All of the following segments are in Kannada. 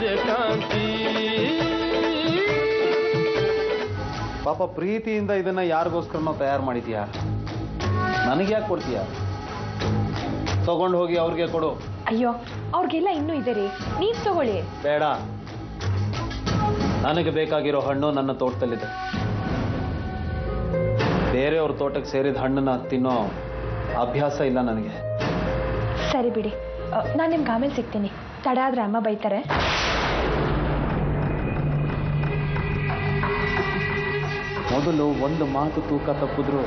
ಸೂರ್ಯಕಾಂತಿ. ಪಾಪ ಪ್ರೀತಿಯಿಂದ ಇದನ್ನ ಯಾರಿಗೋಸ್ಕರನೋ ತಯಾರು ಮಾಡಿದ್ಯಾ, ನನಗೆ ಯಾಕೆ ಕೊಡ್ತೀಯ? ತಗೊಂಡು ಹೋಗಿ ಅವ್ರಿಗೆ ಕೊಡು. ಅಯ್ಯೋ, ಅವ್ರಿಗೆಲ್ಲ ಇನ್ನೂ ಇದೆ ರೀ, ನೀವ್ ತಗೊಳ್ಳಿ. ಬೇಡ, ನನಗೆ ಬೇಕಾಗಿರೋ ಹಣ್ಣು ನನ್ನ ತೋಟದಲ್ಲಿದೆ. ಬೇರೆಯವ್ರ ತೋಟಕ್ಕೆ ಸೇರಿದ ಹಣ್ಣನ್ನ ತಿನ್ನೋ ಅಭ್ಯಾಸ ಇಲ್ಲ ನನಗೆ. ಸರಿ ಬಿಡಿ, ನಾನು ನಿಮ್ಗೆ ಆಮೇಲೆ ಸಿಗ್ತೀನಿ. ತಡ ಆದ್ರೆ ಅಮ್ಮ ಬೈತಾರೆ. ಮೊದಲು ಒಂದು ಮಾತು ತೂಕ ತಪ್ಪಿದ್ರು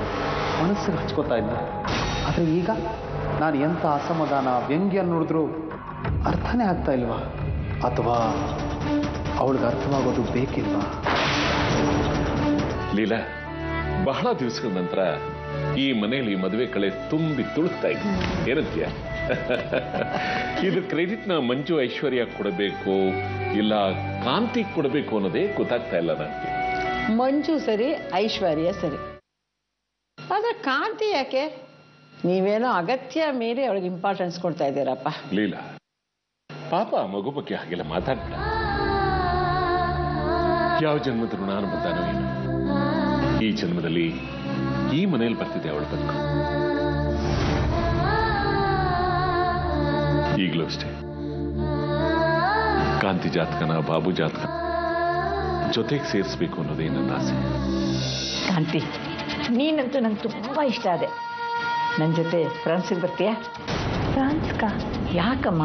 ಮನಸ್ಸಿಗೆ ಹಚ್ಕೋತಾ ಇದ್ದ. ಆದರೆ ಈಗ ನಾನು ಎಂಥ ಅಸಮಾಧಾನ, ವ್ಯಂಗ್ಯ ನೋಡಿದ್ರು ಅರ್ಥನೇ ಆಗ್ತಾ ಇಲ್ವಾ? ಅಥವಾ ಅವಳಿಗೆ ಅರ್ಥವಾಗೋದು ಬೇಕಿಲ್ವಾ? ಲೀಲಾ, ಬಹಳ ದಿವಸಗಳ ನಂತರ ಈ ಮನೆಯಲ್ಲಿ ಮದುವೆ ಕಳೆ ತುಂಬಿ ತುಳುಕ್ತಾ ಇದೆ. ಏನಂತೀಯ? ಇದು ಕ್ರೆಡಿಟ್ನ ಮಂಜು ಐಶ್ವರ್ಯ ಕೊಡಬೇಕು ಇಲ್ಲ ಕಾಂತಿ ಕೊಡಬೇಕು ಅನ್ನೋದೇ ಗೊತ್ತಾಗ್ತಾ ಇಲ್ಲ ನನಗೆ. ಮಂಜು ಸರಿ, ಐಶ್ವರ್ಯ ಸರಿ, ಆದ್ರೆ ಕಾಂತಿ ಯಾಕೆ? ನೀವೇನೋ ಅಗತ್ಯ ಮೀರಿ ಅವಳಿಗೆ ಇಂಪಾರ್ಟೆನ್ಸ್ ಕೊಡ್ತಾ ಇದ್ದೀರಪ್ಪ. ಲೀಲಾ, ಪಾಪ ಮಗು ಬಗ್ಗೆ ಹಾಗೆಲ್ಲ ಮಾತಾಡ್ಬೇಡ. ಯಾವ ಜನ್ಮದ ಋಣಾನು ಬಂದಾನೋ ಏನು, ಈ ಜನ್ಮದಲ್ಲಿ ಈ ಮನೆಯಲ್ಲಿ ಬರ್ತಿದೆ ಅವಳ ಬದುಕು. ಈಗಲೂ ಅಷ್ಟೇ ಕಾಂತಿ ಜಾತಕನ ಬಾಬು ಜಾತಕ ಜೊತೆಗೆ ಸೇರಿಸ್ಬೇಕು ಅನ್ನೋದೇ ನನ್ನ ಆಸೆ. ಕಾಂತಿ, ನೀನಂತೂ ನಂಗೆ ತುಂಬಾ ಇಷ್ಟ ಆದೆ. ನನ್ನ ಜೊತೆ ಫ್ರಾನ್ಸಿಗೆ ಬರ್ತೀಯಾ? ಫ್ರಾನ್ಸ್ಕಾ? ಯಾಕಮ್ಮ,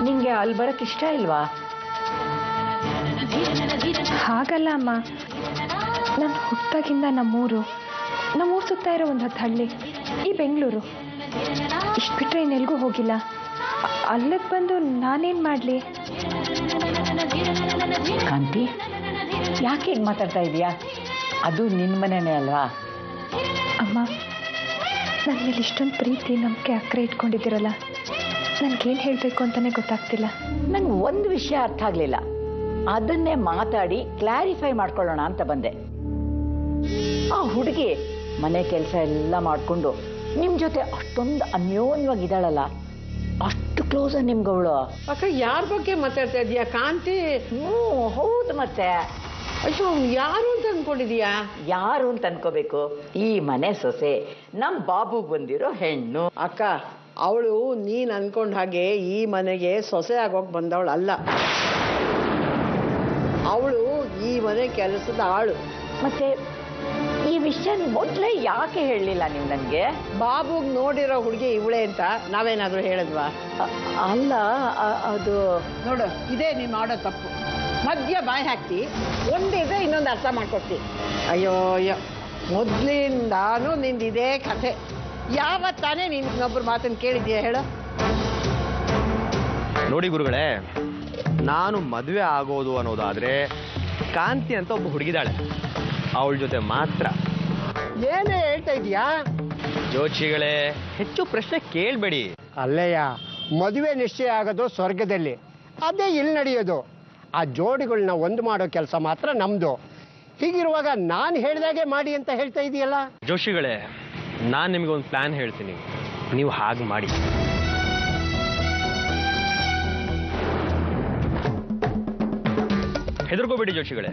ನಿಂಗೆ ಅಲ್ಲಿ ಬರಕ್ಕೆ ಇಷ್ಟ ಇಲ್ವಾ? ಹಾಗಲ್ಲ ಅಮ್ಮ, ನಾನು ಹುಟ್ಟಾಗಿಂದ ನಮ್ಮೂರು ಸುತ್ತ ಇರೋ ಒಂದು 10 ಹಳ್ಳಿ, ಈ ಬೆಂಗಳೂರು ಇಷ್ಟು ಬಿಟ್ರೆ ಇನ್ನೆಲ್ಗೂ ಹೋಗಿಲ್ಲ. ಅಲ್ಲಿಗೆ ಬಂದು ನಾನೇನ್ ಮಾಡ್ಲಿ? ಕಾಂತಿ, ಯಾಕೆ ಹೀಗೆ ಮಾತಾಡ್ತಾ ಇದೀಯಾ? ಅದು ನಿನ್ನ ಮನೆನೇ ಅಲ್ವಾ? ಅಮ್ಮ, ನನ್ನ ಮೇಲೆ ಇಷ್ಟೊಂದು ಪ್ರೀತಿ, ನಂಬಿಕೆ, ಅಕ್ಕರೆ ಇಟ್ಕೊಂಡಿದ್ದೀರಲ್ಲ, ನನ್ಗೇನು ಹೇಳಬೇಕು ಅಂತಾನೆ ಗೊತ್ತಾಗ್ತಿಲ್ಲ. ನಂಗೆ ಒಂದು ವಿಷಯ ಅರ್ಥ ಆಗಲಿಲ್ಲ, ಅದನ್ನೇ ಮಾತಾಡಿ ಕ್ಲಾರಿಫೈ ಮಾಡ್ಕೊಳ್ಳೋಣ ಅಂತ ಬಂದೆ. ಆ ಹುಡುಗಿ ಮನೆ ಕೆಲಸ ಎಲ್ಲ ಮಾಡಿಕೊಂಡು ನಿಮ್ಮ ಜೊತೆ ಅಷ್ಟೊಂದು ಅನ್ಯೋನ್ಯವಾಗಿದ್ದಾಳಲ್ಲ, ಅಷ್ಟು ಕ್ಲೋಸ್ ನಿಮ್ಗವಳು. ಅಕ್ಕ, ಯಾರ ಬಗ್ಗೆ ಮಾತಾಡ್ತಾ ಇದೀಯಾ ಕಾಂತಿ? ಹೌದು, ಮತ್ತೆ ಅಯ್ಯೋ, ಯಾರು ಅಂತ ಅನ್ಕೊಂಡಿದೀಯಾ? ಯಾರು ಅಂತ ಅನ್ಕೋಬೇಕು? ಈ ಮನೆ ಸೊಸೆ, ನಮ್ ಬಾಬು ಬಂದಿರೋ ಹೆಣ್ಣು. ಅಕ್ಕ, ಅವಳು ನೀನ್ ಅನ್ಕೊಂಡ್ ಹಾಗೆ ಈ ಮನೆಗೆ ಸೊಸೆ ಆಗೋಕ್ ಬಂದವಳು ಅಲ್ಲ. ಅವಳು ಈ ಮನೆ ಕೆಲಸದ ಆಳು. ಮತ್ತೆ ಈ ವಿಷಯ ಮೊದಲೇ ಯಾಕೆ ಹೇಳಲಿಲ್ಲ ನೀವು ನನಗೆ? ಬಾಬುಗ್ ನೋಡಿರೋ ಹುಡುಗಿ ಇವಳೆ ಅಂತ ನಾವೇನಾದ್ರೂ ಹೇಳಿದ್ವಾ? ಅಲ್ಲ, ಅದು ನೋಡು, ಇದೇ ನೀನ್ ಮಾಡೋ ತಪ್ಪು. ಮಧ್ಯ ಬಾಯಿ ಹಾಕ್ತಿ, ಒಂದಿದ್ರೆ ಇನ್ನೊಂದು ಅರ್ಥ ಮಾಡ್ಕೊಡ್ತಿ. ಅಯ್ಯೋ ಅಯ್ಯೋ, ಮೊದ್ಲಿಂದಾನು ನಿಂದು ಇದೇ ಕಥೆ. ಯಾವತ್ತಾನೇ ನೀನ್ ಇನ್ನೊಬ್ರು ಮಾತನ್ನು ಕೇಳಿದ್ಯಾ ಹೇಳು? ನೋಡಿ ಗುರುಗಳೇ, ನಾನು ಮದುವೆ ಆಗೋದು ಅನ್ನೋದಾದ್ರೆ ಕಾಂತಿ ಅಂತ ಒಬ್ಬ ಹುಡುಗಿದಾಳೆ, ಅವಳ ಜೊತೆ ಮಾತ್ರ. ಏನೇ ಹೇಳ್ತಾ ಇದೀಯಾ? ಜೋಚಿಗಳೇ, ಹೆಚ್ಚು ಪ್ರಶ್ನೆ ಕೇಳಬೇಡಿ. ಅಲ್ಲಯ್ಯ, ಮದುವೆ ನಿಶ್ಚಯ ಆಗೋದು ಸ್ವರ್ಗದಲ್ಲಿ, ಅದೇ ಇಲ್ಲಿ ನಡೆಯೋದು. ಆ ಜೋಡಿಗಳನ್ನ ಒಂದು ಮಾಡೋ ಕೆಲಸ ಮಾತ್ರ ನಮ್ದು. ಹೀಗಿರುವಾಗ ನಾನು ಹೇಳ್ದಾಗೆ ಮಾಡಿ ಅಂತ ಹೇಳ್ತಾ ಇದೆಯಲ್ಲ. ಜೋಶಿಗಳೇ, ನಾನು ನಿಮಗೆ ಒಂದು ಪ್ಲಾನ್ ಹೇಳ್ತೀನಿ, ನೀವು ಹಾಗೆ ಮಾಡಿ. ಹೆದರ್ಕೋಬೇಡಿ ಜೋಶಿಗಳೇ,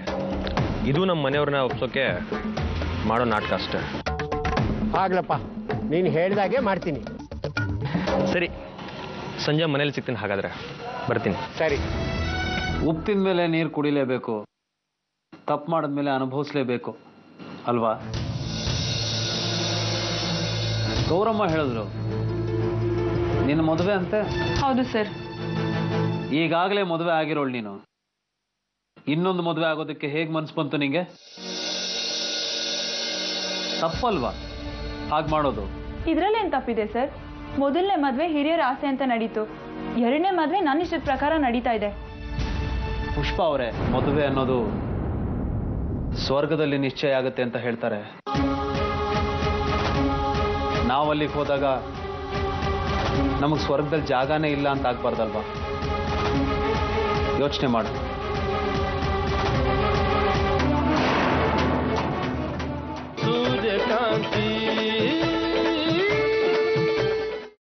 ಇದು ನಮ್ಮ ಮನೆಯವ್ರನ್ನ ಒಪ್ಸೋಕೆ ಮಾಡೋ ನಾಟಕ ಅಷ್ಟೇ. ಆಗ್ಲಪ್ಪ, ನೀನು ಹೇಳ್ದಾಗೆ ಮಾಡ್ತೀನಿ. ಸರಿ, ಸಂಜೆ ಮನೇಲಿ ಸಿಗ್ತೀನಿ. ಹಾಗಾದ್ರೆ ಬರ್ತೀನಿ. ಸರಿ. ಉಪ್ಪು ತಿಂದ ಮೇಲೆ ನೀರು ಕುಡಿಲೇಬೇಕು, ತಪ್ಪು ಮಾಡಿದ್ಮೇಲೆ ಅನುಭವಿಸ್ಲೇಬೇಕು ಅಲ್ವಾ? ಗೌರಮ್ಮ ಹೇಳಿದ್ರು ನಿನ್ನ ಮದುವೆ ಅಂತೆ. ಹೌದು ಸರ್. ಈಗಾಗಲೇ ಮದುವೆ ಆಗಿರೋಳು ನೀನು, ಇನ್ನೊಂದು ಮದುವೆ ಆಗೋದಕ್ಕೆ ಹೇಗೆ ಮನ್ಸು ಬಂತು ನಿಂಗೆ? ತಪ್ಪಲ್ವಾ ಹಾಗೆ ಮಾಡೋದು? ಇದ್ರಲ್ಲೇನು ತಪ್ಪಿದೆ ಸರ್? ಮೊದಲನೇ ಮದುವೆ ಹಿರಿಯರ ಆಸೆ ಅಂತ ನಡೀತು, ಎರಡನೇ ಮದುವೆ ನನ್ನ ಇಷ್ಟದ ಪ್ರಕಾರ ನಡೀತಾ ಇದೆ. ಪುಷ್ಪ ಅವರೇ, ಮದುವೆ ಅನ್ನೋದು ಸ್ವರ್ಗದಲ್ಲಿ ನಿಶ್ಚಯ ಆಗುತ್ತೆ ಅಂತ ಹೇಳ್ತಾರೆ. ನಾವಲ್ಲಿಗೆ ಹೋದಾಗ ನಮಗೆ ಸ್ವರ್ಗದಲ್ಲಿ ಜಾಗನೇ ಇಲ್ಲ ಅಂತ ಆಗ್ಬಾರ್ದಲ್ವಾ? ಯೋಚನೆ ಮಾಡು. ಸೂರ್ಯಕಾಂತಿ